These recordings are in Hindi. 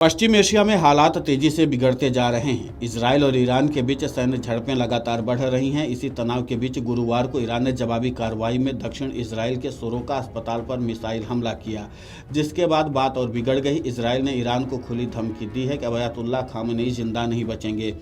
पश्चिम एशिया में हालात तेजी से बिगड़ते जा रहे हैं। इजरायल और ईरान के बीच सैन्य झड़पें लगातार बढ़ रही हैं। इसी तनाव के बीच गुरुवार को ईरान ने जवाबी कार्रवाई में दक्षिण इजरायल के सोरोका अस्पताल पर मिसाइल हमला किया, जिसके बाद बात और बिगड़ गई। इजरायल ने ईरान को खुली धमकी दी है कि अयतुल्ला खामेनेई जिंदा नहीं बचेंगे।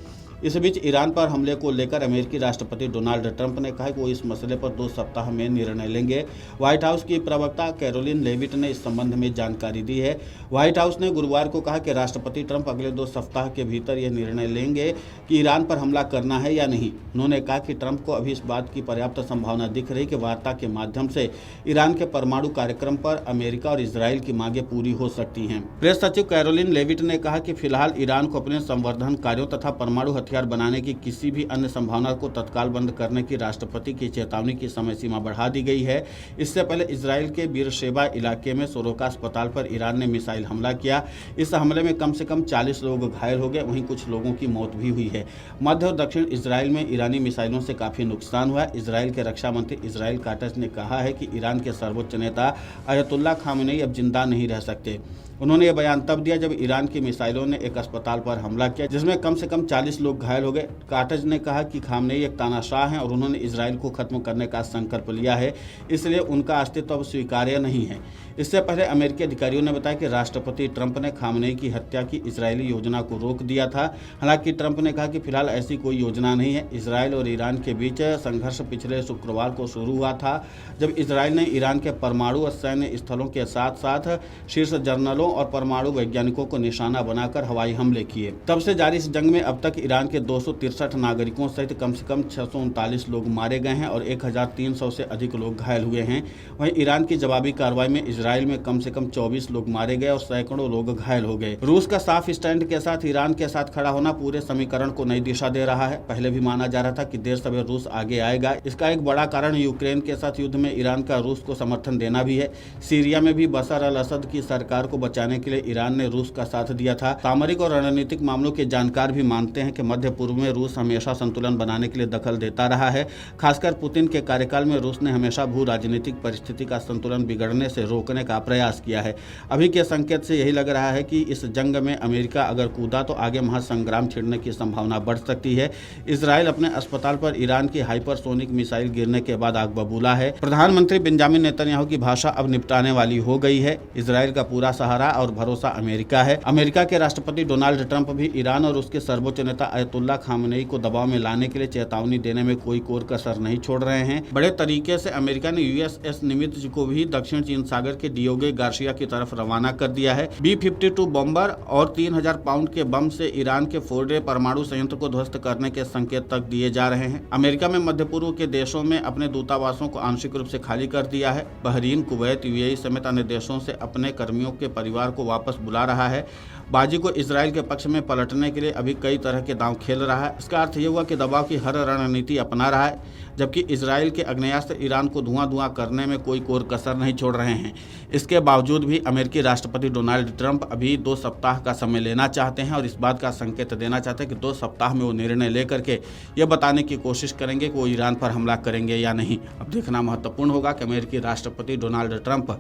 इस बीच ईरान पर हमले को लेकर अमेरिकी राष्ट्रपति डोनाल्ड ट्रंप ने कहा कि वो इस मसले पर 2 सप्ताह में निर्णय लेंगे। व्हाइट हाउस की प्रवक्ता कैरोलिन लेविट ने इस संबंध में जानकारी दी है। व्हाइट हाउस ने गुरुवार को कहा कि राष्ट्रपति ट्रंप अगले 2 सप्ताह के भीतर यह निर्णय लेंगे कि ईरान पर हमला करना है या नहीं। उन्होंने कहा कि ट्रंप को अभी इस बात की पर्याप्त संभावना दिख रही कि वार्ता के माध्यम से ईरान के परमाणु कार्यक्रम पर अमेरिका और इजरायल की मांगें पूरी हो सकती हैं। प्रेस सचिव कैरोलिन लेविट ने कहा कि फिलहाल ईरान को अपने संवर्धन कार्यों तथा परमाणु हथियार बनाने की किसी भी अन्य संभावना को तत्काल बंद करने की राष्ट्रपति की चेतावनी की समय सीमा बढ़ा दी गई है। इससे पहले इजरायल के बीरशेबा इलाके में सोरोका अस्पताल पर ईरान ने मिसाइल हमला किया। इस हमले में कम से कम 40 लोग घायल हो गए, वहीं कुछ लोगों की मौत भी हुई है। मध्य और दक्षिण इजरायल में ईरानी मिसाइलों से काफी नुकसान हुआ है। इजरायल के रक्षा मंत्री इजराइल काटस ने कहा है कि ईरान के सर्वोच्च नेता अयतुल्ला खामेनेई अब जिंदा नहीं रह सकते। उन्होंने यह बयान तब दिया जब ईरान की मिसाइलों ने एक अस्पताल पर हमला किया, जिसमें कम से कम 40 लोग घायल हो गए। काटज ने कहा कि खामेनेई एक तानाशाह हैं और उन्होंने इजरायल को खत्म करने का संकल्प लिया है, इसलिए उनका अस्तित्व अब स्वीकार्य नहीं है। इससे पहले अमेरिकी अधिकारियों ने बताया कि राष्ट्रपति ट्रंप ने खामेनेई की हत्या की इजरायली योजना को रोक दिया था। हालांकि ट्रंप ने कहा कि फिलहाल ऐसी कोई योजना नहीं है। इजरायल और ईरान के बीच संघर्ष पिछले शुक्रवार को शुरू हुआ था, जब इजरायल ने ईरान के परमाणु और सैन्य स्थलों के साथ साथ शीर्ष जनरलों और परमाणु वैज्ञानिकों को निशाना बनाकर हवाई हमले किए। तब से जारी इस जंग में अब तक ईरान के 263 नागरिकों सहित कम से कम 639 लोग मारे गए हैं और 1300 से अधिक लोग घायल हुए हैं। वहीं ईरान की जवाबी कार्रवाई में इजरायल में कम से कम 24 लोग मारे गए और सैकड़ों लोग घायल हो गए। रूस का साफ स्टैंड के साथ ईरान के साथ खड़ा होना पूरे समीकरण को नई दिशा दे रहा है। पहले भी माना जा रहा था कि देर सवेर रूस आगे आएगा। इसका एक बड़ा कारण यूक्रेन के साथ युद्ध में ईरान का रूस को समर्थन देना भी है। सीरिया में भी बशर अल असद की सरकार को बचाने के लिए ईरान ने रूस का साथ दिया था। सामरिक और रणनीतिक मामलों के जानकार भी मानते हैं कि मध्य पूर्व में रूस हमेशा संतुलन बनाने के लिए दखल देता रहा है। खासकर पुतिन के कार्यकाल में रूस ने हमेशा भू राजनीतिक परिस्थिति का संतुलन बिगड़ने से रोकने का प्रयास किया है। अभी के संकेत से यही लग रहा है कि इस जंग में अमेरिका अगर कूदा तो आगे महासंग्राम छिड़ने की संभावना बढ़ सकती है। इजरायल अपने अस्पताल पर ईरान की हाइपरसोनिक मिसाइल गिरने के बाद आग बबूला है। प्रधानमंत्री बेंजामिन नेतन्याहू की भाषा अब निपटाने वाली हो गई है। इजरायल का पूरा सहारा और भरोसा अमेरिका है। अमेरिका के राष्ट्रपति डोनाल्ड ट्रंप भी ईरान और उसके सर्वोच्च नेता अयतुल्ला खामेनेई को दबाव में लाने के लिए चेतावनी देने में कोई कोर कसर नहीं छोड़ रहे हैं। बड़े तरीके से अमेरिका ने यूएसएस निमित्ज को भी दक्षिण चीन सागर के डियोगे गार्सिया की तरफ रवाना कर दिया है। B-52 बॉम्बर और 3000 पाउंड के बम से ईरान के फोर्डो परमाणु संयंत्र को ध्वस्त करने के संकेत तक दिए जा रहे हैं। अमेरिका में मध्य पूर्व के देशों में अपने दूतावासों को आंशिक रूप से खाली कर दिया है। बहरीन, कुवैत, यूएई समेत अन्य देशों से अपने कर्मियों के परिवार को वापस बुला रहा है। बाजी को इजरायल के पक्ष में पलटने के लिए अभी कई तरह के दांव खेल रहा है। इसका अर्थ ये हुआ कि दबाव की हर रणनीति अपना रहा है, जबकि इजरायल के आग्नेयास्त्र ईरान को धुआं करने में कोई कोर कसर नहीं छोड़ रहे हैं। इसके बावजूद भी अमेरिकी राष्ट्रपति डोनाल्ड ट्रंप अभी 2 सप्ताह का समय लेना चाहते हैं और इस बात का संकेत देना चाहते हैं कि 2 सप्ताह में वो निर्णय लेकर के ये बताने की कोशिश करेंगे कि वो ईरान पर हमला करेंगे या नहीं। अब देखना महत्वपूर्ण होगा कि अमेरिकी राष्ट्रपति डोनाल्ड ट्रंप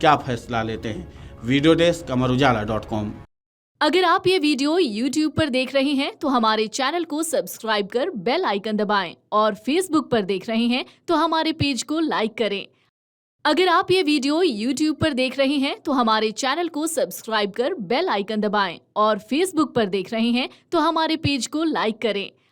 क्या फैसला लेते हैं। Video desk amarujala.com। अगर आप ये वीडियो YouTube पर देख रहे हैं तो हमारे चैनल को सब्सक्राइब कर बेल आइकन दबाएं और Facebook पर देख रहे हैं तो हमारे पेज को लाइक करें। अगर आप ये वीडियो YouTube पर देख रहे हैं तो हमारे चैनल को सब्सक्राइब कर बेल आइकन दबाएं और Facebook पर देख रहे हैं तो हमारे पेज को लाइक करें।